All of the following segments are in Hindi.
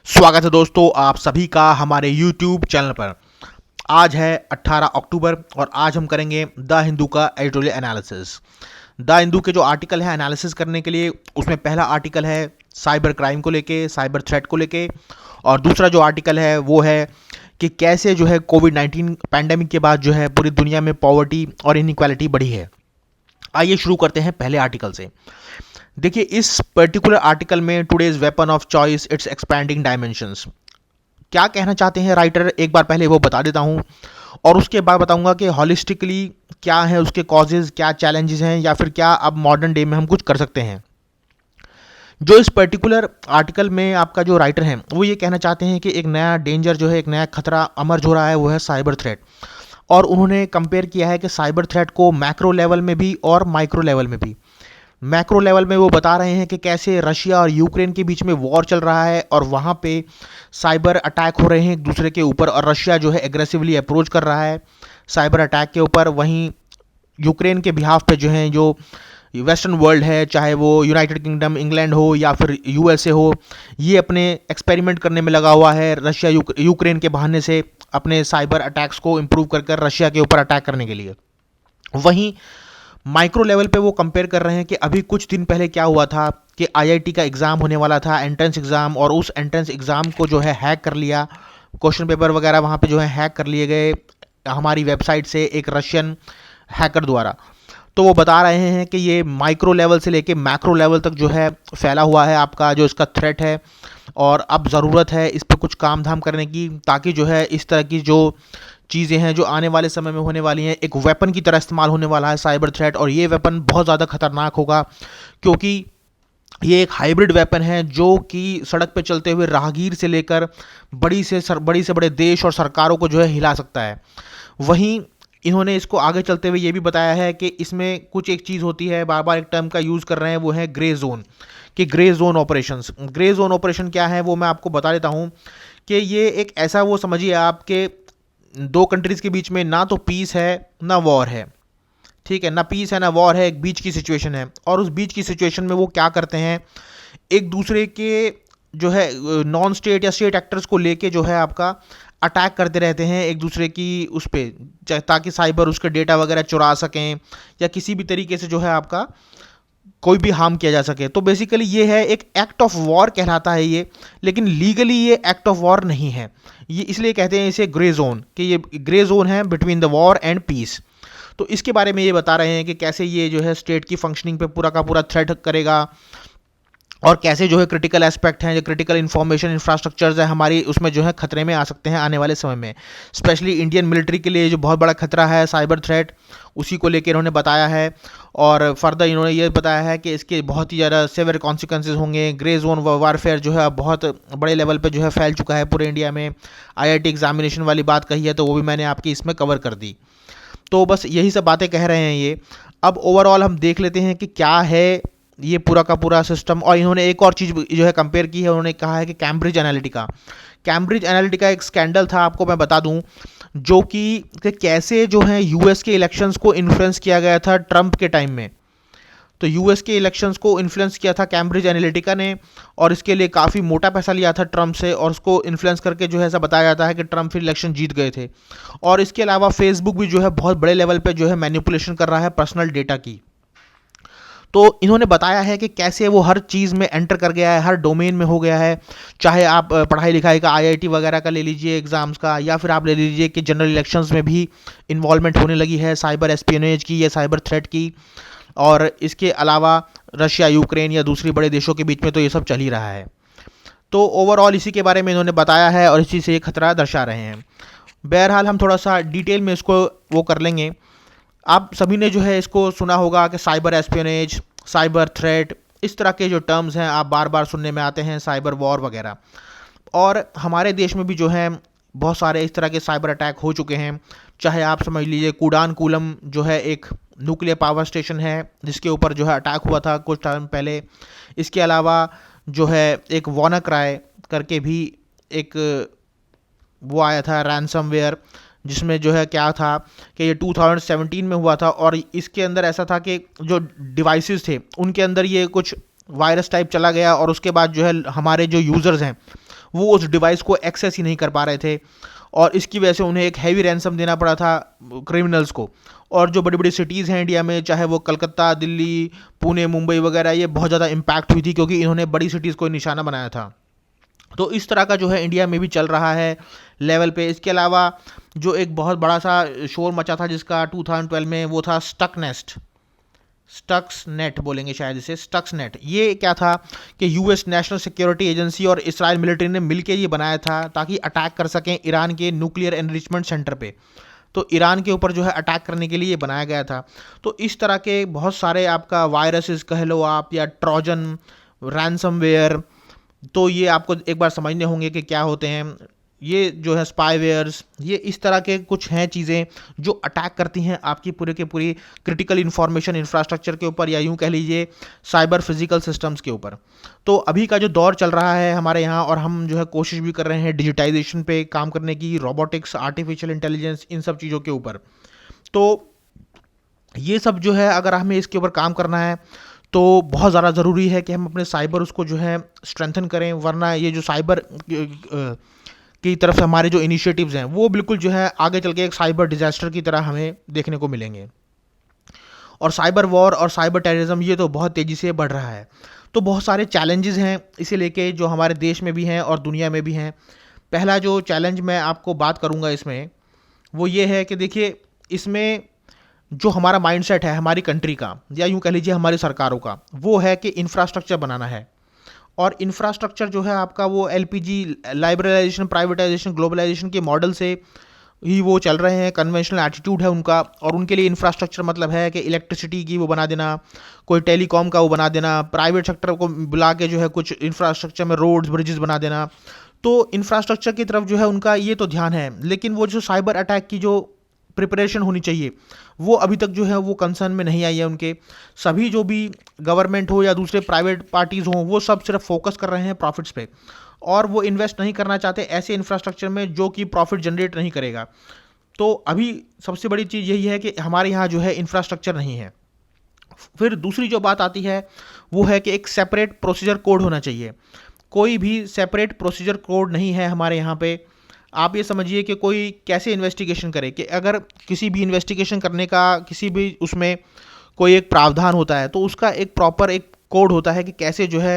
स्वागत है दोस्तों आप सभी का हमारे YouTube चैनल पर। आज है 18 अक्टूबर और आज हम करेंगे द हिंदू का एडिटोरियल एनालिसिस। द हिंदू के जो आर्टिकल है एनालिसिस करने के लिए, उसमें पहला आर्टिकल है साइबर क्राइम को लेके, साइबर थ्रेट को लेके, और दूसरा जो आर्टिकल है वो है कि कैसे जो है कोविड-19 पैंडेमिक के बाद जो है पूरी दुनिया में पॉवर्टी और इनइक्वालिटी बढ़ी है। आइए शुरू करते हैं पहले आर्टिकल से। देखिए, इस पर्टिकुलर आर्टिकल में today's weapon of choice it's expanding dimensions, क्या कहना चाहते हैं राइटर, एक बार पहले वो बता देता हूं और उसके बाद बताऊंगा कि हॉलिस्टिकली क्या है उसके कॉजेज, क्या चैलेंजेस हैं, या फिर क्या अब मॉडर्न डे में हम कुछ कर सकते हैं। जो इस पर्टिकुलर आर्टिकल में आपका जो राइटर हैं वो ये कहना चाहते हैं कि एक नया डेंजर जो है, एक नया खतरा अमर्ज हो रहा है, वो है साइबर थ्रेट। और उन्होंने कंपेयर किया है कि साइबर थ्रेट को मैक्रो लेवल में भी और माइक्रो लेवल में भी। मैक्रो लेवल में वो बता रहे हैं कि कैसे रशिया और यूक्रेन के बीच में वॉर चल रहा है और वहाँ पे साइबर अटैक हो रहे हैं एक दूसरे के ऊपर, और रशिया जो है एग्रेसिवली अप्रोच कर रहा है साइबर अटैक के ऊपर। वहीं यूक्रेन के बिहाफ पे जो है, जो वेस्टर्न वर्ल्ड है, चाहे वो यूनाइटेड किंगडम, इंग्लैंड हो या फिर यूएसए हो, ये अपने एक्सपेरिमेंट करने में लगा हुआ है रशिया यूक्रेन के बहाने से अपने साइबर अटैक्स को इम्प्रूव कर कर रशिया के ऊपर अटैक करने के लिए। वहीं माइक्रो लेवल पे वो कंपेयर कर रहे हैं कि अभी कुछ दिन पहले क्या हुआ था कि आईआईटी का एग्ज़ाम होने वाला था, एंट्रेंस एग्ज़ाम, और उस एंट्रेंस एग्ज़ाम को जो है हैक कर लिया, क्वेश्चन पेपर वगैरह वहाँ पे जो है हैक कर लिए गए हमारी वेबसाइट से एक रशियन हैकर द्वारा। तो वो बता रहे हैं कि ये माइक्रो लेवल से लेके मैक्रो लेवल तक जो है फैला हुआ है आपका जो इसका थ्रेट है, और अब ज़रूरत है इस पर कुछ काम धाम करने की, ताकि जो है इस तरह की जो चीज़ें हैं जो आने वाले समय में होने वाली हैं, एक वेपन की तरह इस्तेमाल होने वाला है साइबर थ्रेट। और ये वेपन बहुत ज़्यादा खतरनाक होगा क्योंकि ये एक हाइब्रिड वेपन है जो कि सड़क पे चलते हुए राहगीर से लेकर बड़ी से बड़े देश और सरकारों को जो है हिला सकता है। वहीं इन्होंने इसको आगे चलते हुए ये भी बताया है कि इसमें कुछ एक चीज़ होती है, बार बार एक टर्म का यूज़ कर रहे हैं, वो है ग्रे जोन, कि grey zone operations. Grey zone operation क्या है वो मैं आपको बता देता हूँ कि ये एक ऐसा, वो समझिए आपके दो कंट्रीज़ के बीच में ना तो पीस है ना वॉर है, ठीक है, ना पीस है ना वॉर है, एक बीच की सिचुएशन है। और उस बीच की सिचुएशन में वो क्या करते हैं, एक दूसरे के जो है नॉन स्टेट या स्टेट एक्टर्स को लेके जो है आपका अटैक करते रहते हैं एक दूसरे की उस पर, ताकि साइबर उसके डेटा वगैरह चुरा सकें या किसी भी तरीके से जो है आपका कोई भी हार्म किया जा सके। तो बेसिकली ये है एक एक्ट ऑफ वॉर कहलाता है ये, लेकिन लीगली ये एक्ट ऑफ वॉर नहीं है। ये इसलिए कहते हैं इसे ग्रे जोन, कि ये ग्रे जोन है between the war and peace. तो इसके बारे में ये बता रहे हैं कि कैसे ये जो है स्टेट की फंक्शनिंग पे पूरा का पूरा थ्रेट करेगा, और कैसे जो है क्रिटिकल एस्पेक्ट हैं, जो क्रिटिकल इंफॉर्मेशन इंफ्रास्ट्रक्चर्स है हमारी, उसमें जो है खतरे में आ सकते हैं आने वाले समय में। स्पेशली इंडियन मिलिट्री के लिए जो बहुत बड़ा खतरा है साइबर थ्रेट, उसी को लेकर इन्होंने बताया है। और फर्दर इन्होंने ये बताया है कि इसके बहुत ही ज़्यादा सेवियर कॉन्सिक्वेंसेज होंगे। ग्रे जोन वारफेयर जो है बहुत बड़े लेवल पर जो है फैल चुका है पूरे इंडिया में। आईआईटी एग्जामिनेशन वाली बात कही है तो वो भी मैंने आपकी इसमें कवर कर दी। तो बस यही सब बातें कह रहे हैं ये। अब ओवरऑल हम देख लेते हैं कि क्या है ये पूरा का पूरा सिस्टम। और इन्होंने एक और चीज़ जो है कंपेयर की है, उन्होंने कहा है कि कैम्ब्रिज एनालिटिका एक स्कैंडल था, आपको मैं बता दूं, जो कि कैसे जो है यूएस के इलेक्शंस को इन्फ्लुएंस किया गया था ट्रंप के टाइम में। तो यूएस के इलेक्शंस को इन्फ्लुएंस किया था कैम्ब्रिज एनालिटिका ने, और इसके लिए काफ़ी मोटा पैसा लिया था ट्रंप से, और उसको इन्फ्लुएंस करके जो है ऐसा बताया जाता है कि ट्रंप फिर इलेक्शन जीत गए थे। और इसके अलावा फेसबुक भी जो है बहुत बड़े लेवल पे जो है मैनिपुलेशन कर रहा है पर्सनल डेटा की। तो इन्होंने बताया है कि कैसे वो हर चीज़ में एंटर कर गया है, हर डोमेन में हो गया है। चाहे आप पढ़ाई लिखाई का आईआईटी वगैरह का ले लीजिए एग्ज़ाम्स का, या फिर आप ले लीजिए कि जनरल इलेक्शंस में भी इन्वॉल्वमेंट होने लगी है साइबर एस्पियोनेज की या साइबर थ्रेट की। और इसके अलावा रशिया यूक्रेन या दूसरी बड़े देशों के बीच में तो ये सब चल ही रहा है। तो ओवरऑल इसी के बारे में इन्होंने बताया है और इसी से ये खतरा दर्शा रहे हैं। बहरहाल हम थोड़ा सा डिटेल में इसको वो कर लेंगे। आप सभी ने जो है इसको सुना होगा कि साइबर एस्पियोनेज, साइबर थ्रेट, इस तरह के जो टर्म्स हैं आप बार बार सुनने में आते हैं, साइबर वॉर वगैरह। और हमारे देश में भी जो है बहुत सारे इस तरह के साइबर अटैक हो चुके हैं। चाहे आप समझ लीजिए कुडानकुलम जो है एक न्यूक्लियर पावर स्टेशन है जिसके ऊपर जो है अटैक हुआ था कुछ टाइम पहले। इसके अलावा जो है एक वानाक्राई करके भी एक वो आया था रैंसमवेयर, जिसमें जो है क्या था कि ये 2017 में हुआ था, और इसके अंदर ऐसा था कि जो डिवाइसेस थे उनके अंदर ये कुछ वायरस टाइप चला गया, और उसके बाद जो है हमारे जो यूज़र्स हैं वो उस डिवाइस को एक्सेस ही नहीं कर पा रहे थे, और इसकी वजह से उन्हें एक हैवी रैंसम देना पड़ा था क्रिमिनल्स को। और जो बड़ी बड़ी सिटीज़ हैं इंडिया में, चाहे वो कलकत्ता, दिल्ली, पुणे, मुंबई वगैरह, ये बहुत ज़्यादा इम्पैक्ट हुई थी क्योंकि इन्होंने बड़ी सिटीज़ को निशाना बनाया था। तो इस तरह का जो है इंडिया में भी चल रहा है लेवल पे। इसके अलावा जो एक बहुत बड़ा सा शोर मचा था जिसका 2012 में, वो था स्टक्स नेट बोलेंगे शायद इसे, स्टक्स नेट। ये क्या था कि यूएस नेशनल सिक्योरिटी एजेंसी और इसराइल मिलिट्री ने मिलकर ये बनाया था ताकि अटैक कर सकें ईरान के न्यूक्लियर एनरिचमेंट सेंटर पे। तो ईरान के ऊपर जो है अटैक करने के लिए ये बनाया गया था। तो इस तरह के बहुत सारे आपका वायरसेस कह लो आप, या ट्रोजन, रैंसमवेयर, तो ये आपको एक बार समझने होंगे कि क्या होते हैं। ये जो है स्पाईवेयर्स, ये इस तरह के कुछ हैं चीज़ें जो अटैक करती हैं आपकी पूरे के पूरी क्रिटिकल इंफॉर्मेशन इंफ्रास्ट्रक्चर के ऊपर, या यूं कह लीजिए साइबर फिजिकल सिस्टम्स के ऊपर। तो अभी का जो दौर चल रहा है हमारे यहाँ, और हम जो है कोशिश भी कर रहे हैं डिजिटाइजेशन पे काम करने की, रोबोटिक्स, आर्टिफिशियल इंटेलिजेंस, इन सब चीज़ों के ऊपर। तो ये सब जो है अगर हमें इसके ऊपर काम करना है तो बहुत ज़्यादा ज़रूरी है कि हम अपने साइबर उसको जो है स्ट्रेंथन करें, वरना ये जो साइबर की तरफ से हमारे जो इनिशिएटिव्स हैं वो बिल्कुल जो है आगे चल के एक साइबर डिजास्टर की तरह हमें देखने को मिलेंगे। और साइबर वॉर और साइबर टेररिज्म ये तो बहुत तेज़ी से बढ़ रहा है। तो बहुत सारे चैलेंजेस हैं इसे लेके जो हमारे देश में भी हैं और दुनिया में भी हैं। पहला जो चैलेंज मैं आपको बात करूंगा इसमें, वो ये है कि देखिए, इसमें जो हमारा माइंडसेट है हमारी कंट्री का, या यूं कह लीजिए हमारी सरकारों का, वो है कि इंफ्रास्ट्रक्चर बनाना है। और इंफ्रास्ट्रक्चर जो है आपका वो एलपीजी, लाइबरलाइजेशन, प्राइवेटाइजेशन, ग्लोबलाइजेशन के मॉडल से ही वो चल रहे हैं, कन्वेंशनल एटीट्यूड है उनका। और उनके लिए इंफ्रास्ट्रक्चर मतलब है कि इलेक्ट्रिसिटी की वो बना देना, कोई टेलीकॉम का वो बना देना, प्राइवेट सेक्टर को बुला के जो है कुछ इंफ्रास्ट्रक्चर में रोड्स, ब्रिजेस बना देना। तो इंफ्रास्ट्रक्चर की तरफ जो है उनका ये तो ध्यान है, लेकिन वो जो साइबर अटैक की जो प्रिपरेशन होनी चाहिए वो अभी तक जो है वो कंसर्न में नहीं आई है उनके। सभी जो भी गवर्नमेंट हो या दूसरे प्राइवेट पार्टीज़ हों, वो सब सिर्फ फोकस कर रहे हैं प्रॉफिट्स पे, और वो इन्वेस्ट नहीं करना चाहते ऐसे इंफ्रास्ट्रक्चर में जो कि प्रॉफिट जनरेट नहीं करेगा। तो अभी सबसे बड़ी चीज़ यही है कि हमारे यहाँ जो है इंफ्रास्ट्रक्चर नहीं है। फिर दूसरी जो बात आती है वो है कि एक सेपरेट प्रोसीजर कोड होना चाहिए। कोई भी सेपरेट प्रोसीजर कोड नहीं है हमारे यहाँ पे। आप ये समझिए कि कोई कैसे इन्वेस्टिगेशन करे, कि अगर किसी भी इन्वेस्टिगेशन करने का किसी भी उसमें कोई एक प्रावधान होता है तो उसका एक प्रॉपर एक कोड होता है कि कैसे जो है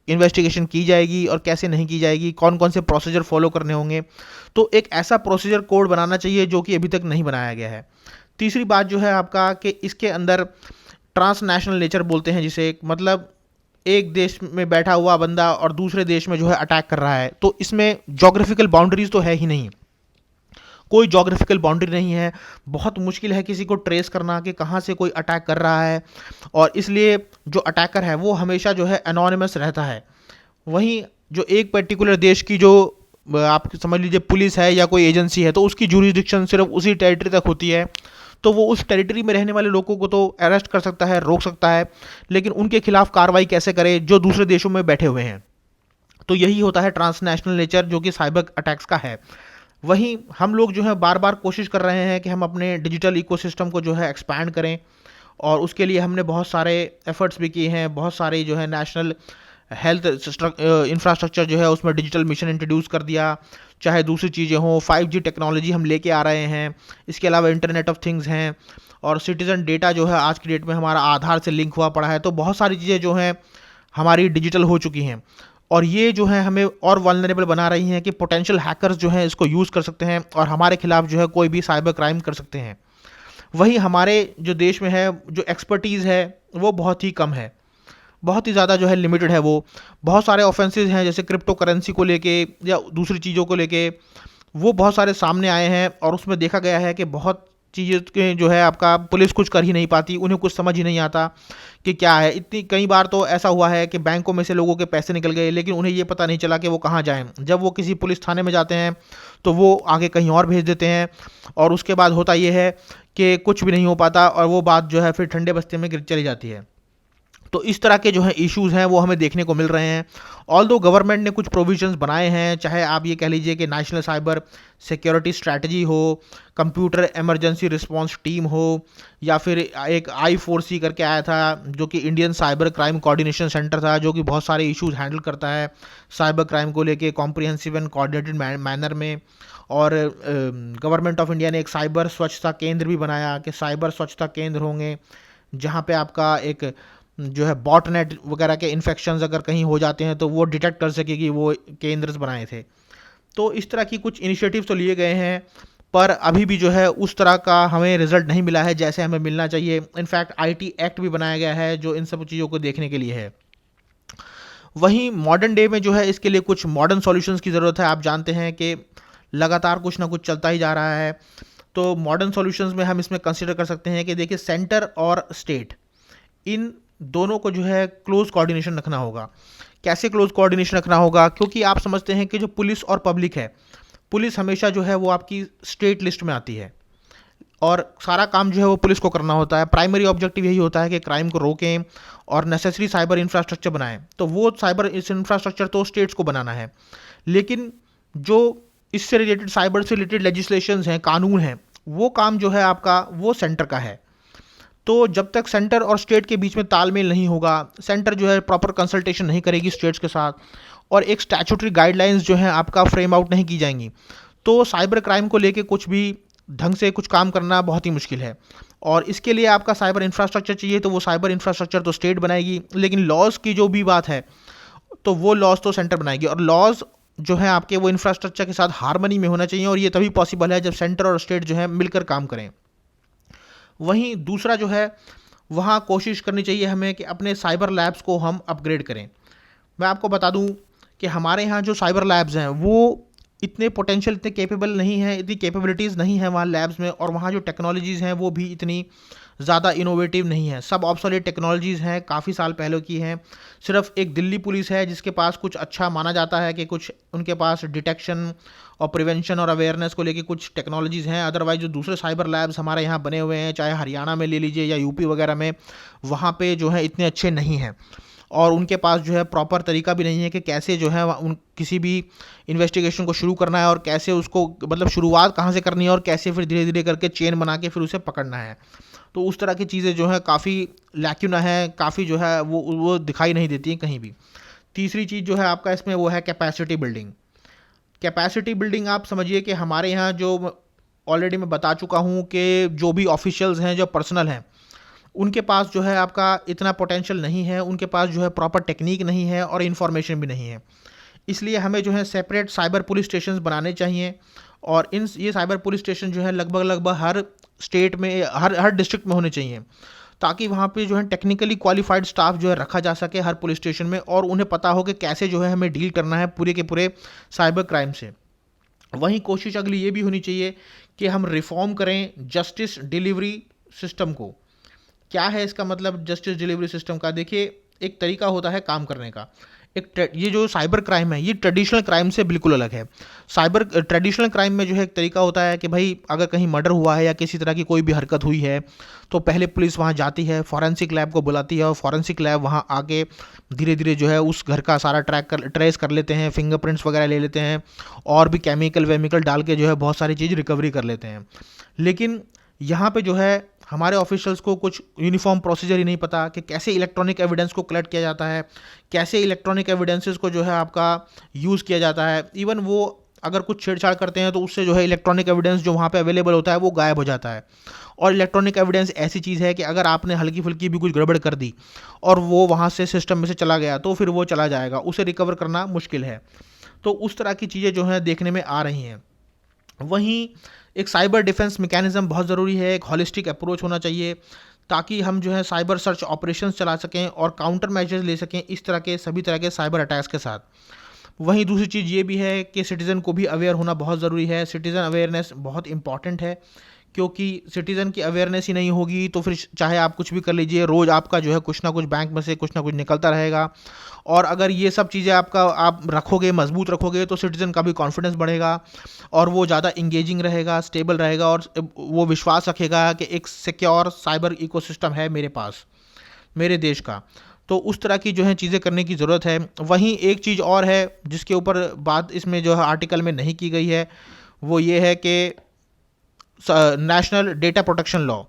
इन्वेस्टिगेशन की जाएगी और कैसे नहीं की जाएगी, कौन कौन से प्रोसीजर फॉलो करने होंगे। तो एक ऐसा प्रोसीजर कोड बनाना चाहिए जो कि अभी तक नहीं बनाया गया है। तीसरी बात जो है आपका कि इसके अंदर ट्रांसनेशनल नेचर बोलते हैं जिसे, मतलब एक देश में बैठा हुआ बंदा और दूसरे देश में जो है अटैक कर रहा है, तो इसमें जोग्राफिकल बाउंड्रीज तो है ही नहीं, कोई जोग्राफिकल बाउंड्री नहीं है। बहुत मुश्किल है किसी को ट्रेस करना कि कहाँ से कोई अटैक कर रहा है, और इसलिए जो अटैकर है वो हमेशा जो है एनोनिमस रहता है। वहीं जो एक पर्टिकुलर देश की जो आप समझ लीजिए पुलिस है या कोई एजेंसी है, तो उसकी जुरिस्डिक्शन सिर्फ उसी टेरिटरी तक होती है। तो वो उस टेरिटरी में रहने वाले लोगों को तो अरेस्ट कर सकता है, रोक सकता है, लेकिन उनके खिलाफ कार्रवाई कैसे करे जो दूसरे देशों में बैठे हुए हैं। तो यही होता है ट्रांसनेशनल नेचर जो कि साइबर अटैक्स का है। वहीं हम लोग जो है बार बार कोशिश कर रहे हैं कि हम अपने डिजिटल इकोसिस्टम को जो है एक्सपैंड करें, और उसके लिए हमने बहुत सारे एफर्ट्स भी किए हैं। बहुत सारे जो है नेशनल हेल्थ इंफ्रास्ट्रक्चर जो है उसमें डिजिटल मिशन इंट्रोड्यूस कर दिया, चाहे दूसरी चीज़ें हों, 5G टेक्नोलॉजी हम लेके आ रहे हैं। इसके अलावा इंटरनेट ऑफ थिंग्स हैं, और सिटीज़न डेटा जो है आज की डेट में हमारा आधार से लिंक हुआ पड़ा है। तो बहुत सारी चीज़ें जो हैं हमारी डिजिटल हो चुकी हैं, और ये जो है हमें और वल्नरेबल बना रही हैं कि पोटेंशियल हैकर्स जो हैं इसको यूज़ कर सकते हैं और हमारे खिलाफ जो है कोई भी साइबर क्राइम कर सकते हैं। वहीं हमारे जो देश में है जो एक्सपर्टीज़ है वो बहुत ही कम है, बहुत ही ज़्यादा जो है लिमिटेड है। वो बहुत सारे ऑफेंसेस हैं जैसे क्रिप्टो करेंसी को लेके या दूसरी चीज़ों को लेके, वो बहुत सारे सामने आए हैं, और उसमें देखा गया है कि बहुत चीज़ें के जो है आपका पुलिस कुछ कर ही नहीं पाती, उन्हें कुछ समझ ही नहीं आता कि क्या है। इतनी कई बार तो ऐसा हुआ है कि बैंकों में से लोगों के पैसे निकल गए, लेकिन उन्हें ये पता नहीं चला कि वो कहाँ जाएं। जब वो किसी पुलिस थाने में जाते हैं तो वो आगे कहीं और भेज देते हैं, और उसके बाद होता ये है कि कुछ भी नहीं हो पाता, और वो बात जो है फिर ठंडे बस्ते में गिर चली जाती है। तो इस तरह के जो है इश्यूज़ हैं वो हमें देखने को मिल रहे हैं। ऑल्दो गवर्नमेंट ने कुछ प्रोविजंस बनाए हैं, चाहे आप ये कह लीजिए कि नेशनल साइबर सिक्योरिटी स्ट्रैटेजी हो, कंप्यूटर इमरजेंसी रिस्पांस टीम हो, या फिर एक I4C करके आया था जो कि Indian cyber crime coordination centre था, जो कि बहुत सारे इश्यूज हैंडल करता है साइबर क्राइम को लेके कॉम्प्रिहेंसिव एंड कोऑर्डिनेटेड मैनर में। और गवर्नमेंट ऑफ इंडिया ने एक साइबर स्वच्छता केंद्र भी बनाया कि साइबर स्वच्छता केंद्र होंगे जहाँ पे आपका एक जो है बॉट नेट वगैरह के इन्फेक्शंस अगर कहीं हो जाते हैं तो वो डिटेक्ट कर सके कि वो केंद्र बनाए थे। तो इस तरह की कुछ इनिशिएटिव्स तो लिए गए हैं, पर अभी भी जो है उस तरह का हमें रिजल्ट नहीं मिला है जैसे हमें मिलना चाहिए। इनफैक्ट IT एक्ट भी बनाया गया है जो इन सब चीज़ों को देखने के लिए है। वहीं मॉडर्न डे में जो है इसके लिए कुछ मॉडर्न सॉल्यूशंस की ज़रूरत है। आप जानते हैं कि लगातार कुछ ना कुछ चलता ही जा रहा है। तो मॉडर्न सॉल्यूशंस में हम इसमें कंसिडर कर सकते हैं कि देखिए, सेंटर और स्टेट इन दोनों को जो है क्लोज कोऑर्डिनेशन रखना होगा। कैसे क्लोज कोऑर्डिनेशन रखना होगा? क्योंकि आप समझते हैं कि जो पुलिस और पब्लिक है, पुलिस हमेशा जो है वो आपकी स्टेट लिस्ट में आती है और सारा काम जो है वो पुलिस को करना होता है। प्राइमरी ऑब्जेक्टिव यही होता है कि क्राइम को रोकें और नेसेसरी साइबर इंफ्रास्ट्रक्चर बनाएं। तो वो साइबर इंफ्रास्ट्रक्चर तो स्टेट्स को बनाना है, लेकिन जो इससे रिलेटेड साइबर से रिलेटेड लेजिस्लेशंस हैं, कानून हैं, वो काम जो है आपका वो सेंटर का है। तो जब तक सेंटर और स्टेट के बीच में तालमेल नहीं होगा, सेंटर जो है प्रॉपर कंसल्टेशन नहीं करेगी स्टेट्स के साथ, और एक स्टैट्यूटरी गाइडलाइंस जो है आपका फ्रेम आउट नहीं की जाएंगी, तो साइबर क्राइम को लेके कुछ भी ढंग से कुछ काम करना बहुत ही मुश्किल है। और इसके लिए आपका साइबर इंफ्रास्ट्रक्चर चाहिए, तो वो साइबर इंफ्रास्ट्रक्चर तो स्टेट बनाएगी, लेकिन लॉज की जो भी बात है तो वो लॉज तो सेंटर बनाएगी। और लॉज जो है आपके वो इंफ्रास्ट्रक्चर के साथ हार्मनी में होना चाहिए, और ये तभी पॉसिबल है जब सेंटर और स्टेट जो है मिलकर काम करें। वहीं दूसरा जो है, वहाँ कोशिश करनी चाहिए हमें कि अपने साइबर लैब्स को हम अपग्रेड करें। मैं आपको बता दूं कि हमारे यहाँ जो साइबर लैब्स हैं वो इतने पोटेंशियल, इतने कैपेबल नहीं हैं, इतनी कैपेबिलिटीज़ नहीं हैं वहाँ लैब्स में, और वहाँ जो टेक्नोलॉजीज़ हैं वो भी इतनी ज़्यादा इनोवेटिव नहीं है। सब ऑब्सोलेट टेक्नोलॉजीज़ हैं, काफ़ी साल पहले की हैं। सिर्फ एक दिल्ली पुलिस है जिसके पास कुछ अच्छा माना जाता है कि कुछ उनके पास डिटेक्शन और प्रिवेंशन और अवेयरनेस को लेके कुछ टेक्नोलॉजीज़ हैं। अदरवाइज जो दूसरे साइबर लैब्स हमारे यहाँ बने हुए हैं, चाहे हरियाणा में ले लीजिए या यूपी वगैरह में, वहाँ पे जो है इतने अच्छे नहीं हैं। और उनके पास जो है प्रॉपर तरीका भी नहीं है कि कैसे जो है उन किसी भी इन्वेस्टिगेशन को शुरू करना है, और कैसे उसको मतलब शुरुआत कहाँ से करनी है, और कैसे फिर धीरे धीरे करके चेन बना के फिर उसे पकड़ना है। तो उस तरह की चीज़ें जो है काफ़ी लैक्यूना है, काफ़ी जो है वो दिखाई नहीं देती हैं कहीं भी। तीसरी चीज़ जो है आपका इसमें वो है कैपेसिटी बिल्डिंग। कैपेसिटी बिल्डिंग आप समझिए कि हमारे यहाँ जो ऑलरेडी मैं बता चुका हूँ कि जो भी ऑफिशियल्स हैं, जो पर्सनल हैं, उनके पास जो है आपका इतना पोटेंशियल नहीं है, उनके पास जो है प्रॉपर टेक्निक नहीं है और इन्फॉर्मेशन भी नहीं है। इसलिए हमें जो है सेपरेट साइबर पुलिस स्टेशन बनाने चाहिए, और ये साइबर पुलिस स्टेशन जो है लगभग हर स्टेट में, हर डिस्ट्रिक्ट में होने चाहिए, ताकि वहाँ पे जो है टेक्निकली क्वालिफाइड स्टाफ जो है रखा जा सके हर पुलिस स्टेशन में, और उन्हें पता हो कि कैसे जो है हमें डील करना है पूरे के पूरे साइबर क्राइम से। वहीं कोशिश अगली ये भी होनी चाहिए कि हम रिफॉर्म करें जस्टिस डिलीवरी सिस्टम को। क्या है इसका मतलब जस्टिस डिलीवरी सिस्टम का? देखिए, एक तरीका होता है काम करने का। ये जो साइबर क्राइम है ये ट्रेडिशनल क्राइम से बिल्कुल अलग है। ट्रेडिशनल क्राइम में जो है एक तरीका होता है कि भाई अगर कहीं मर्डर हुआ है या किसी तरह की कोई भी हरकत हुई है, तो पहले पुलिस वहाँ जाती है, फॉरेंसिक लैब को बुलाती है, और फॉरेंसिक लैब वहाँ आके धीरे धीरे जो है उस घर का सारा ट्रेस कर लेते हैं, फिंगरप्रिंट्स वगैरह ले लेते हैं, और भी केमिकल वेमिकल डाल के जो है बहुत सारी चीज़ रिकवरी कर लेते हैं। लेकिन यहाँ पे जो है हमारे ऑफिशियल्स को कुछ यूनिफॉर्म प्रोसीजर ही नहीं पता कि कैसे इलेक्ट्रॉनिक एविडेंस को कलेक्ट किया जाता है, कैसे इलेक्ट्रॉनिक एविडेंसेस को जो है आपका यूज़ किया जाता है। इवन वो अगर कुछ छेड़छाड़ करते हैं तो उससे जो है इलेक्ट्रॉनिक एविडेंस जो वहाँ पे अवेलेबल होता है वो गायब हो जाता है। और इलेक्ट्रॉनिक एविडेंस ऐसी चीज़ है कि अगर आपने हल्की फुल्की भी कुछ गड़बड़ कर दी और वो वहाँ से सिस्टम में से चला गया तो फिर वो चला जाएगा, उसे रिकवर करना मुश्किल है। तो उस तरह की चीज़ें जो हैं देखने में आ रही हैं। वहीं एक साइबर डिफेंस मैकेनिज्म बहुत ज़रूरी है, एक हॉलिस्टिक अप्रोच होना चाहिए, ताकि हम जो है साइबर सर्च ऑपरेशंस चला सकें और काउंटर मेजर्स ले सकें इस तरह के सभी तरह के साइबर अटैक्स के साथ। वहीं दूसरी चीज़ ये भी है कि सिटीज़न को भी अवेयर होना बहुत ज़रूरी है। सिटीज़न अवेयरनेस बहुत इंपॉर्टेंट है, क्योंकि सिटीज़न की अवेयरनेस ही नहीं होगी तो फिर चाहे आप कुछ भी कर लीजिए, रोज़ आपका जो है कुछ ना कुछ बैंक में से कुछ ना कुछ निकलता रहेगा। और अगर ये सब चीज़ें आप रखोगे, मजबूत रखोगे, तो सिटीज़न का भी कॉन्फिडेंस बढ़ेगा और वो ज़्यादा इंगेजिंग रहेगा, स्टेबल रहेगा, और वो विश्वास रखेगा कि एक सिक्योर साइबर इकोसिस्टम है मेरे पास, मेरे देश का। तो उस तरह की जो है चीज़ें करने की ज़रूरत है। वहीं एक चीज़ और है जिसके ऊपर बात इसमें जो है आर्टिकल में नहीं की गई है, वो ये है कि नेशनल डेटा प्रोटेक्शन लॉ।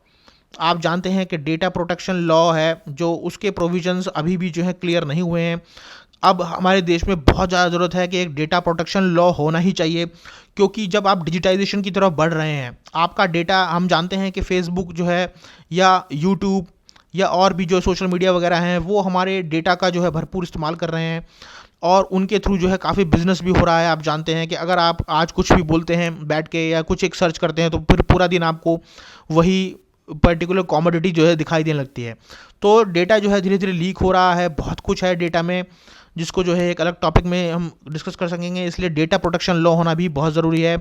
आप जानते हैं कि डेटा प्रोटेक्शन लॉ है जो उसके प्रोविजंस अभी भी जो है क्लियर नहीं हुए हैं। अब हमारे देश में बहुत ज़्यादा ज़रूरत है कि एक डेटा प्रोटेक्शन लॉ होना ही चाहिए, क्योंकि जब आप डिजिटाइजेशन की तरफ बढ़ रहे हैं, आपका डेटा, हम जानते हैं कि फेसबुक जो है या यूट्यूब या और भी जो सोशल मीडिया वगैरह हैं वो हमारे डेटा का जो है भरपूर इस्तेमाल कर रहे हैं और उनके थ्रू जो है काफ़ी बिजनेस भी हो रहा है। आप जानते हैं कि अगर आप आज कुछ भी बोलते हैं बैठ के या कुछ एक सर्च करते हैं तो फिर पूरा दिन आपको वही पर्टिकुलर कॉमोडिटी जो है दिखाई देने लगती है। तो डेटा जो है धीरे धीरे लीक हो रहा है, बहुत कुछ है डेटा में जिसको जो है एक अलग टॉपिक में हम डिस्कस कर सकेंगे। इसलिए डेटा प्रोटेक्शन लॉ होना भी बहुत ज़रूरी है।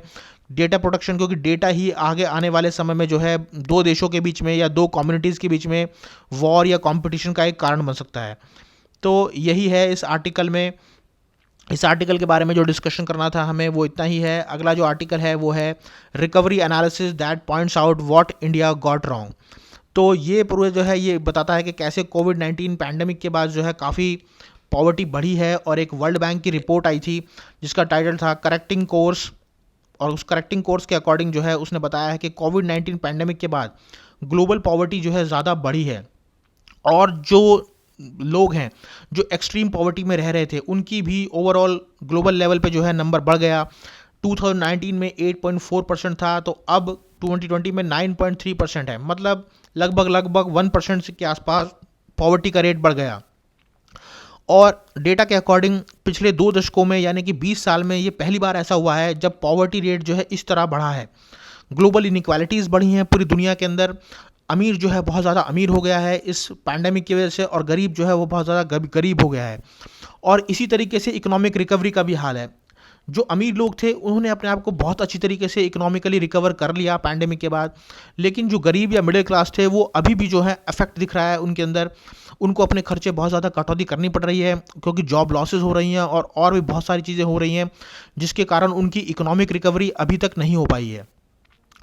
डेटा प्रोटेक्शन, क्योंकि डेटा ही आगे आने वाले समय में जो है दो देशों के बीच में या दो कम्युनिटीज़ के बीच में वॉर या कंपटीशन का एक कारण बन सकता है। तो यही है इस आर्टिकल में। इस आर्टिकल के बारे में जो डिस्कशन करना था हमें वो इतना ही है। अगला जो आर्टिकल है वो है recovery analysis that points out what India got wrong. तो ये पूरे जो है ये बताता है कि कैसे कोविड-19 पैंडेमिक के बाद जो है काफ़ी पॉवर्टी बढ़ी है। और एक वर्ल्ड बैंक की रिपोर्ट आई थी जिसका टाइटल था करेक्टिंग कोर्स, और उस करेक्टिंग कोर्स के अकॉर्डिंग जो है उसने बताया है कि कोविड-19 पैंडेमिक के बाद ग्लोबल पॉवर्टी जो है ज़्यादा बढ़ी है और जो लोग हैं जो एक्सट्रीम पॉवर्टी में रह रहे थे उनकी भी ओवरऑल ग्लोबल लेवल पे जो है नंबर बढ़ गया। 2019 में 8.4% था, तो अब 2020 में 9.3% है, मतलब लगभग 1% के आसपास पॉवर्टी का रेट बढ़ गया। और डेटा के अकॉर्डिंग पिछले 2 दशकों में यानी कि 20 साल में ये पहली बार ऐसा हुआ है जब पॉवर्टी रेट जो है इस तरह बढ़ा है। ग्लोबल इनइक्वालिटीज़ बढ़ी हैं पूरी दुनिया के अंदर। अमीर जो है बहुत ज़्यादा अमीर हो गया है इस पैंडेमिक की वजह से, और गरीब जो है वो बहुत ज़्यादा गरीब हो गया है। और इसी तरीके से इकोनॉमिक रिकवरी का भी हाल है। जो अमीर लोग थे उन्होंने अपने आप को बहुत अच्छी तरीके से इकोनॉमिकली रिकवर कर लिया पैंडेमिक के बाद, लेकिन जो गरीब या मिडिल क्लास थे वो अभी भी जो है इफेक्ट दिख रहा है उनके अंदर। उनको अपने खर्चे बहुत ज़्यादा कटौती करनी पड़ रही है क्योंकि जॉब लॉसेस हो रही हैं और भी बहुत सारी चीज़ें हो रही हैं जिसके कारण उनकी इकोनॉमिक रिकवरी अभी तक नहीं हो पाई है।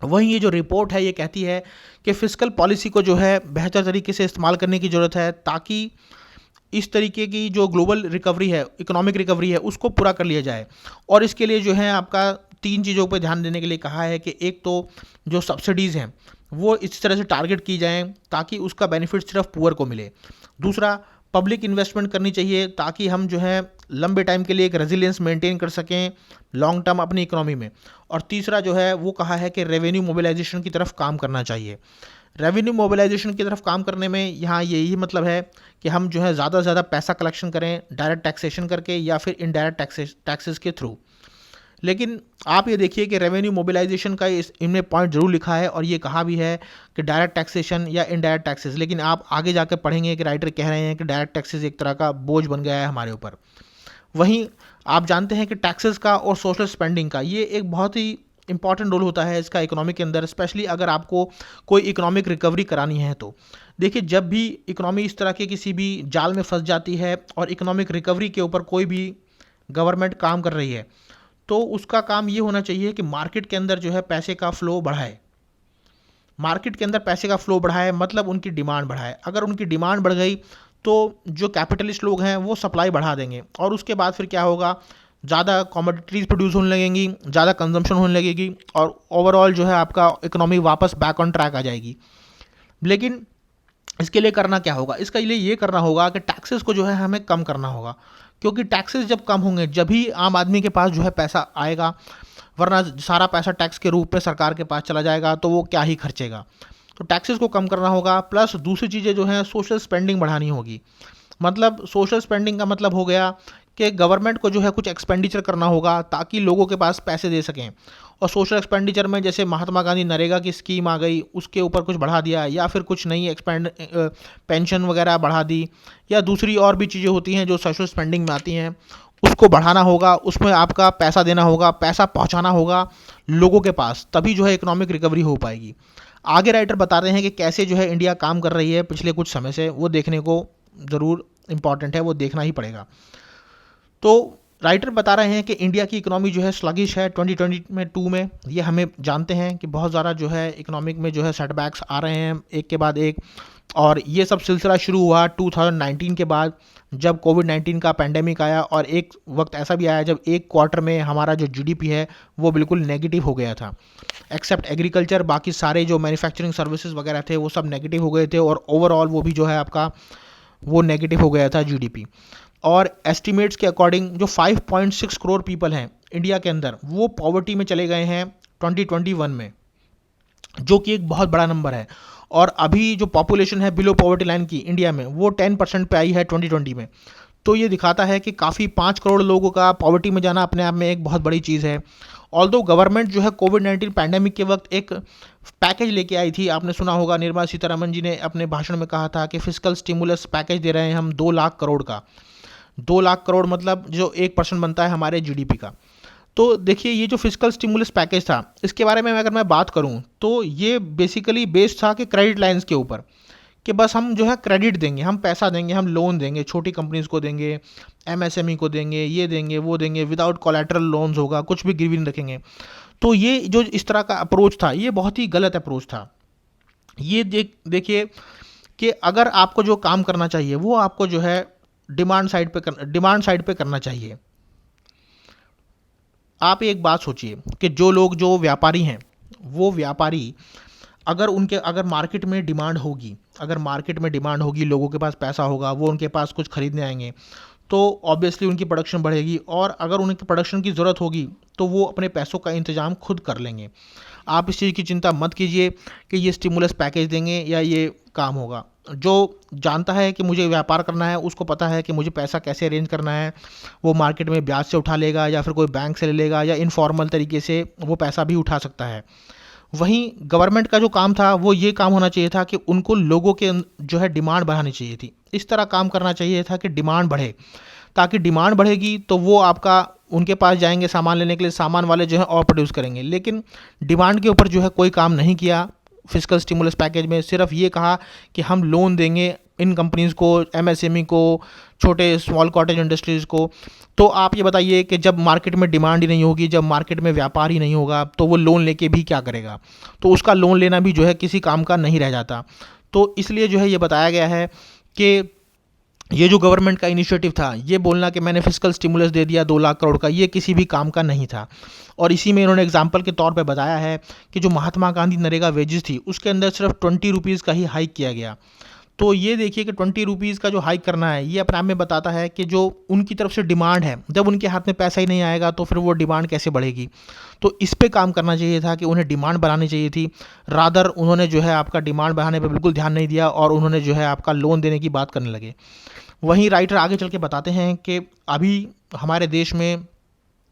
वहीं ये जो रिपोर्ट है ये कहती है कि फिस्कल पॉलिसी को जो है बेहतर तरीके से इस्तेमाल करने की ज़रूरत है ताकि इस तरीके की जो ग्लोबल रिकवरी है, इकोनॉमिक रिकवरी है, उसको पूरा कर लिया जाए। और इसके लिए जो है आपका 3 चीज़ों पर ध्यान देने के लिए कहा है कि एक तो जो सब्सिडीज़ हैं वो इस तरह से टारगेट की जाएँ ताकि उसका बेनिफिट सिर्फ पुअर को मिले। दूसरा, पब्लिक इन्वेस्टमेंट करनी चाहिए ताकि हम जो है लंबे टाइम के लिए एक रेजिलियंस मेंटेन कर सकें लॉन्ग टर्म अपनी इकोनॉमी में। और तीसरा जो है वो कहा है कि रेवेन्यू मोबिलाइजेशन की तरफ काम करना चाहिए। रेवेन्यू मोबिलाइजेशन की तरफ काम करने में यहाँ यही मतलब है कि हम जो है ज़्यादा से ज़्यादा पैसा कलेक्शन करें डायरेक्ट टैक्सेशन करके या फिर इनडायरेक्ट टैक्सेस के थ्रू। लेकिन आप ये देखिए कि रेवेन्यू मोबिलाइजेशन का इनमें पॉइंट जरूर लिखा है और ये कहा भी है कि डायरेक्ट टैक्सेशन या इनडायरेक्ट टैक्सेस, लेकिन आप आगे जाकर पढ़ेंगे कि राइटर कह रहे हैं कि डायरेक्ट टैक्सेस एक तरह का बोझ बन गया है हमारे ऊपर। वहीं आप जानते हैं कि टैक्सेस का और सोशल स्पेंडिंग का ये एक बहुत ही इंपॉर्टेंट रोल होता है इसका इकोनॉमी के अंदर, स्पेशली अगर आपको कोई इकोनॉमिक रिकवरी करानी है। तो देखिए, जब भी इकोनॉमी इस तरह के किसी भी जाल में फंस जाती है और इकोनॉमिक रिकवरी के ऊपर कोई भी गवर्नमेंट काम कर रही है तो उसका काम ये होना चाहिए कि मार्केट के अंदर जो है पैसे का फ्लो बढ़ाए। मार्केट के अंदर पैसे का फ्लो बढ़ाए मतलब उनकी डिमांड बढ़ाए। अगर उनकी डिमांड बढ़ गई तो जो कैपिटलिस्ट लोग हैं वो सप्लाई बढ़ा देंगे और उसके बाद फिर क्या होगा, ज़्यादा कमोडिटीज़ प्रोड्यूस होने लगेंगी, ज़्यादा कंजम्पशन होने लगेगी और ओवरऑल जो है आपका इकोनॉमी वापस बैक ऑन ट्रैक आ जाएगी। लेकिन इसके लिए करना क्या होगा, इसके लिए ये करना होगा कि टैक्सेस को जो है हमें कम करना होगा, क्योंकि टैक्सेस जब कम होंगे जब ही आम आदमी के पास जो है पैसा आएगा, वरना सारा पैसा टैक्स के रूप में सरकार के पास चला जाएगा तो वो क्या ही खर्चेगा। तो टैक्सेस को कम करना होगा, प्लस दूसरी चीज़ें जो हैं सोशल स्पेंडिंग बढ़ानी होगी। मतलब सोशल स्पेंडिंग का मतलब हो गया कि गवर्नमेंट को जो है कुछ एक्सपेंडिचर करना होगा ताकि लोगों के पास पैसे दे सकें। और सोशल एक्सपेंडिचर में जैसे महात्मा गांधी नरेगा की स्कीम आ गई, उसके ऊपर कुछ बढ़ा दिया, या फिर कुछ नई पेंशन वगैरह बढ़ा दी, या दूसरी और भी चीज़ें होती हैं जो सोशल स्पेंडिंग में आती हैं, उसको बढ़ाना होगा। उसमें आपका पैसा देना होगा, पैसा पहुंचाना होगा लोगों के पास, तभी जो है इकोनॉमिक रिकवरी हो पाएगी। आगे राइटर बता रहे हैं कि कैसे जो है इंडिया काम कर रही है पिछले कुछ समय से, वो देखने को ज़रूर इम्पॉर्टेंट है, वो देखना ही पड़ेगा। तो राइटर बता रहे हैं कि इंडिया की इकोनॉमी जो है स्लगिश है 2022 में। ये हमें जानते हैं कि बहुत ज़्यादा जो है इकोनॉमिक में जो है सेटबैक्स आ रहे हैं एक के बाद एक, और ये सब सिलसिला शुरू हुआ 2019 के बाद, जब कोविड-19 का पैंडेमिक आया, और एक वक्त ऐसा भी आया जब एक क्वार्टर में हमारा जो जीडीपी है वो बिल्कुल नेगेटिव हो गया था। एक्सेप्ट एग्रीकल्चर, बाकी सारे जो मैन्युफैक्चरिंग सर्विसेज वगैरह थे वो सब नेगेटिव हो गए थे, और ओवरऑल वो भी जो है आपका वो नेगेटिव हो गया था जीडीपी। और एस्टिमेट्स के अकॉर्डिंग जो 5.6 करोड़ पीपल हैं इंडिया के अंदर, वो पॉवर्टी में चले गए हैं 2021 में, जो कि एक बहुत बड़ा नंबर है। और अभी जो पॉपुलेशन है बिलो पॉवर्टी लाइन की इंडिया में, वो 10% पे आई है 2020 में। तो ये दिखाता है कि काफ़ी 5 करोड़ लोगों का पॉवर्टी में जाना अपने आप में एक बहुत बड़ी चीज़ है। ऑल्दो गवर्नमेंट जो है कोविड-19 पैंडेमिक के वक्त एक पैकेज लेके आई थी, आपने सुना होगा, निर्मला सीतारमण जी ने अपने भाषण में कहा था कि फिस्कल स्टिमुलस पैकेज दे रहे हैं हम 2 लाख करोड़ का। 2 लाख करोड़ मतलब जो 1% बनता है हमारे जीडीपी का। तो देखिए, ये जो फिस्कल स्टिमुलस पैकेज था, इसके बारे में अगर मैं बात करूं तो ये बेसिकली बेस्ड था कि क्रेडिट लाइंस के ऊपर, कि बस हम जो है क्रेडिट देंगे, हम पैसा देंगे, हम लोन देंगे, छोटी कंपनीज को देंगे, एमएसएमई को देंगे, ये देंगे वो देंगे, विदाउट कोलैटरल लोन्स होगा, कुछ भी गिरवी नहीं रखेंगे। तो ये जो इस तरह का अप्रोच था, ये बहुत ही गलत अप्रोच था। ये देखिए कि अगर आपको जो काम करना चाहिए वो आपको जो है डिमांड साइड पे करना चाहिए। आप एक बात सोचिए कि जो लोग जो व्यापारी हैं, वो व्यापारी अगर मार्केट में डिमांड होगी, अगर मार्केट में डिमांड होगी, लोगों के पास पैसा होगा, वो उनके पास कुछ खरीदने आएंगे, तो ऑब्वियसली उनकी प्रोडक्शन बढ़ेगी, और अगर उनकी प्रोडक्शन की ज़रूरत होगी तो वो अपने पैसों का इंतजाम खुद कर लेंगे। आप इस चीज़ की चिंता मत कीजिए कि ये स्टिमुलस पैकेज देंगे या ये काम होगा। जो जानता है कि मुझे व्यापार करना है, उसको पता है कि मुझे पैसा कैसे अरेंज करना है, वो मार्केट में ब्याज से उठा लेगा, या फिर कोई बैंक से ले लेगा, या इनफॉर्मल तरीके से वो पैसा भी उठा सकता है। वहीं गवर्नमेंट का जो काम था वो ये काम होना चाहिए था कि उनको लोगों के जो है डिमांड बढ़ानी चाहिए थी। इस तरह काम करना चाहिए था कि डिमांड बढ़े, ताकि डिमांड बढ़ेगी तो वो आपका उनके पास जाएंगे सामान लेने के लिए, सामान वाले जो है और प्रोड्यूस करेंगे। लेकिन डिमांड के ऊपर जो है कोई काम नहीं किया फिस्कल स्टिमुलस पैकेज में। सिर्फ ये कहा कि हम लोन देंगे इन कंपनीज़ को, एमएसएमई को, छोटे स्मॉल कॉटेज इंडस्ट्रीज़ को। तो आप ये बताइए कि जब मार्केट में डिमांड ही नहीं होगी, जब मार्केट में व्यापार ही नहीं होगा, तो वो लोन लेके भी क्या करेगा? तो उसका लोन लेना भी जो है किसी काम का नहीं रह जाता। तो इसलिए जो है ये बताया गया है कि ये जो गवर्नमेंट का इनिशिएटिव था, ये बोलना कि मैंने फिस्कल स्टिमुलस दे दिया 2 लाख करोड़ का, ये किसी भी काम का नहीं था। और इसी में इन्होंने एग्जाम्पल के तौर पे बताया है कि जो महात्मा गांधी नरेगा वेजेस थी, उसके अंदर सिर्फ 20 रुपीज़ का ही हाइक किया गया। तो ये देखिए कि 20 रुपीज़ का जो हाइक करना है, ये अपने आप में बताता है कि जो उनकी तरफ से डिमांड है, जब उनके हाथ में पैसा ही नहीं आएगा तो फिर वो डिमांड कैसे बढ़ेगी? तो इस पे काम करना चाहिए था कि उन्हें डिमांड बढ़ानी चाहिए थी। रादर उन्होंने जो है आपका डिमांड बढ़ाने पे बिल्कुल ध्यान नहीं दिया, और उन्होंने जो है आपका लोन देने की बात करने लगे। वहीं राइटर आगे चल के बताते हैं कि अभी हमारे देश में,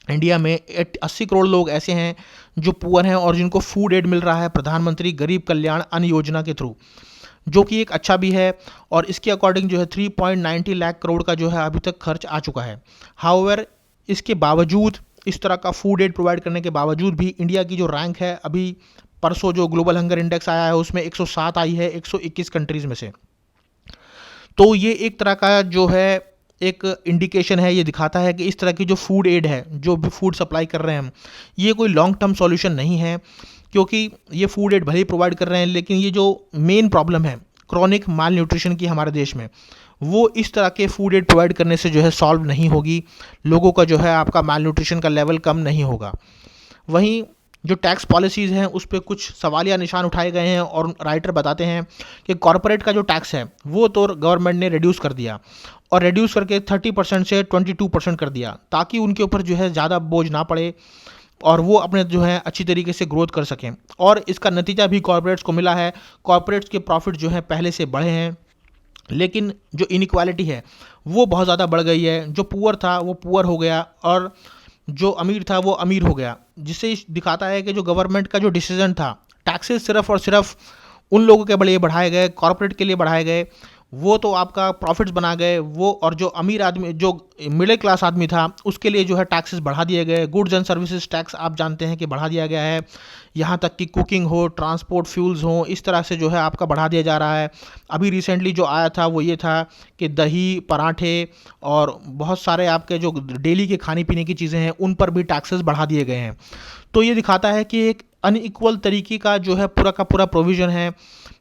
इंडिया में 80 करोड़ लोग ऐसे हैं जो पुअर हैं और जिनको फूड एड मिल रहा है प्रधानमंत्री गरीब कल्याण अन्न योजना के थ्रू, जो कि एक अच्छा भी है। और इसके अकॉर्डिंग जो है 3.90 लाख करोड़ का जो है अभी तक खर्च आ चुका है। हाउएवर, इसके बावजूद, इस तरह का फूड एड प्रोवाइड करने के बावजूद भी इंडिया की जो रैंक है, अभी परसों जो ग्लोबल हंगर इंडेक्स आया है उसमें 107 आई है 121 कंट्रीज़ में से। तो ये एक तरह का जो है एक इंडिकेशन है, ये दिखाता है कि इस तरह की जो फूड एड है, जो भी फूड सप्लाई कर रहे हैं हम, ये कोई लॉन्ग टर्म सॉल्यूशन नहीं है। क्योंकि ये फूड एड भले ही प्रोवाइड कर रहे हैं, लेकिन ये जो मेन प्रॉब्लम है क्रॉनिक माल न्यूट्रिशन की हमारे देश में, वो इस तरह के फूड एड प्रोवाइड करने से जो है सॉल्व नहीं होगी। लोगों का जो है आपका माल न्यूट्रिशन का लेवल कम नहीं होगा। वहीं जो टैक्स पॉलिसीज़ हैं उस पर कुछ सवालिया निशान उठाए गए हैं, और राइटर बताते हैं कि कॉरपोरेट का जो टैक्स है वो तो गवर्नमेंट ने रिड्यूस कर दिया, और रिड्यूस करके 30% से 22% कर दिया, ताकि उनके ऊपर जो है ज़्यादा बोझ ना पड़े और वो अपने जो है अच्छी तरीके से ग्रोथ कर सकें। और इसका नतीजा भी कॉरपोरेट्स को मिला है। कॉरपोरेट्स के प्रॉफिट जो है पहले से बढ़े हैं, लेकिन जो इनइक्वालिटी है वो बहुत ज़्यादा बढ़ गई है। जो पुअर था वो पुअर हो गया, और जो अमीर था वो अमीर हो गया, जिससे दिखाता है कि जो गवर्नमेंट का जो डिसीजन था, टैक्सेस सिर्फ और सिर्फ उन लोगों के लिए बढ़ाए गए, कॉरपोरेट के लिए बढ़ाए गए, वो तो आपका प्रॉफिट्स बना गए वो, और जो अमीर आदमी, जो मिडिल क्लास आदमी था, उसके लिए जो है टैक्सेस बढ़ा दिए गए। गुड्स एंड सर्विसेज टैक्स आप जानते हैं कि बढ़ा दिया गया है, यहाँ तक कि कुकिंग हो, ट्रांसपोर्ट फ्यूल्स हो, इस तरह से जो है आपका बढ़ा दिया जा रहा है। अभी रिसेंटली जो आया था वो ये था कि दही, पराठे और बहुत सारे आपके जो डेली के खाने पीने की चीज़ें हैं उन पर भी टैक्सेस बढ़ा दिए गए हैं। तो ये दिखाता है कि एक अनइक्वल तरीके का जो है पूरा का पूरा प्रोविज़न है,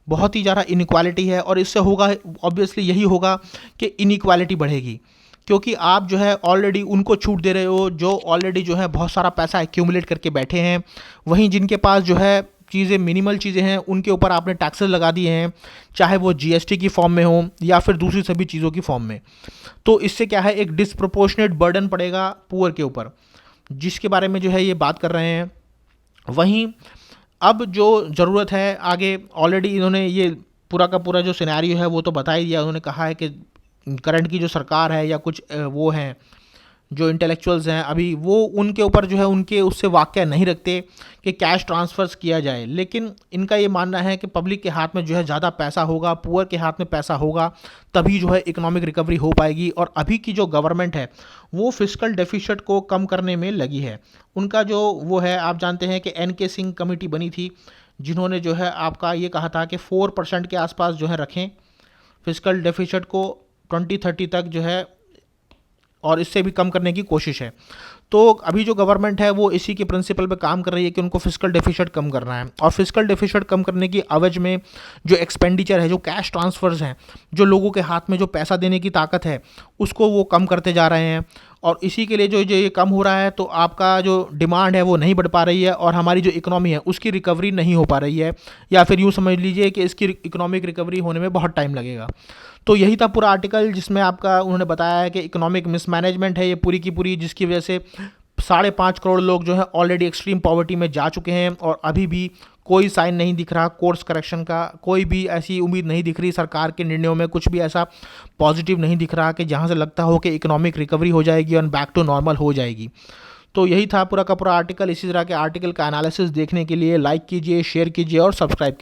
बहुत ही ज़्यादा इनइक्वालिटी है, और इससे होगा ऑब्वियसली यही होगा कि इनइक्वालिटी बढ़ेगी, क्योंकि आप जो है ऑलरेडी उनको छूट दे रहे हो जो ऑलरेडी जो है बहुत सारा पैसा एक्यूमुलेट करके बैठे हैं। वहीं जिनके पास जो है चीज़ें, मिनिमल चीज़ें हैं, उनके ऊपर आपने टैक्सेस लगा दिए हैं, चाहे वो जीएसटी की फॉर्म में हो या फिर दूसरी सभी चीज़ों की फॉर्म में। तो इससे क्या है, एक डिसप्रोपोर्शनेट बर्डन पड़ेगा पुअर के ऊपर, जिसके बारे में जो है ये बात कर रहे हैं। वहीं अब जो ज़रूरत है आगे, ऑलरेडी इन्होंने ये पूरा का पूरा जो सिनेरियो है वो तो बता ही दिया। उन्होंने कहा है कि करंट की जो सरकार है या कुछ वो हैं जो इंटेलेक्चुअल्स हैं अभी, वो उनके ऊपर जो है उनके उससे वाक़या नहीं रखते कि कैश ट्रांसफर्स किया जाए, लेकिन इनका ये मानना है कि पब्लिक के हाथ में जो है ज़्यादा पैसा होगा, पुअर के हाथ में पैसा होगा, तभी जो है इकोनॉमिक रिकवरी हो पाएगी। और अभी की जो गवर्नमेंट है वो फिस्कल डेफिसिट को कम करने में लगी है। उनका जो वो है, आप जानते हैं कि एन के सिंह कमेटी बनी थी, जिन्होंने जो है आपका ये कहा था कि 4% के आसपास जो है रखें फिस्कल डेफिसिट को 2030 तक जो है, और इससे भी कम करने की कोशिश है। तो अभी जो गवर्नमेंट है वो इसी के प्रिंसिपल पे काम कर रही है कि उनको फिस्कल डेफिसिट कम करना है, और फिस्कल डेफिसिट कम करने की अवज में जो एक्सपेंडिचर है, जो कैश ट्रांसफर्स हैं, जो लोगों के हाथ में जो पैसा देने की ताकत है, उसको वो कम करते जा रहे हैं। और इसी के लिए जो जो ये कम हो रहा है, तो आपका जो डिमांड है वो नहीं बढ़ पा रही है, और हमारी जो इकोनॉमी है उसकी रिकवरी नहीं हो पा रही है, या फिर यूँ समझ लीजिए कि इसकी इकोनॉमिक रिकवरी होने में बहुत टाइम लगेगा। तो यही था पूरा आर्टिकल, जिसमें आपका उन्होंने बताया है कि इकोनॉमिक मिसमैनेजमेंट है ये पूरी की पूरी, जिसकी वजह से 5.5 करोड़ लोग जो है ऑलरेडी एक्सट्रीम पॉवर्टी में जा चुके हैं, और अभी भी कोई साइन नहीं दिख रहा कोर्स करेक्शन का, कोई भी ऐसी उम्मीद नहीं दिख रही, सरकार के निर्णयों में कुछ भी ऐसा पॉजिटिव नहीं दिख रहा कि जहां से लगता हो कि इकोनॉमिक रिकवरी हो जाएगी और बैक टू नॉर्मल हो जाएगी। तो यही था पूरा का पूरा आर्टिकल। इसी तरह के आर्टिकल का एनालिसिस देखने के लिए लाइक कीजिए, शेयर कीजिए और सब्सक्राइब कीजिए।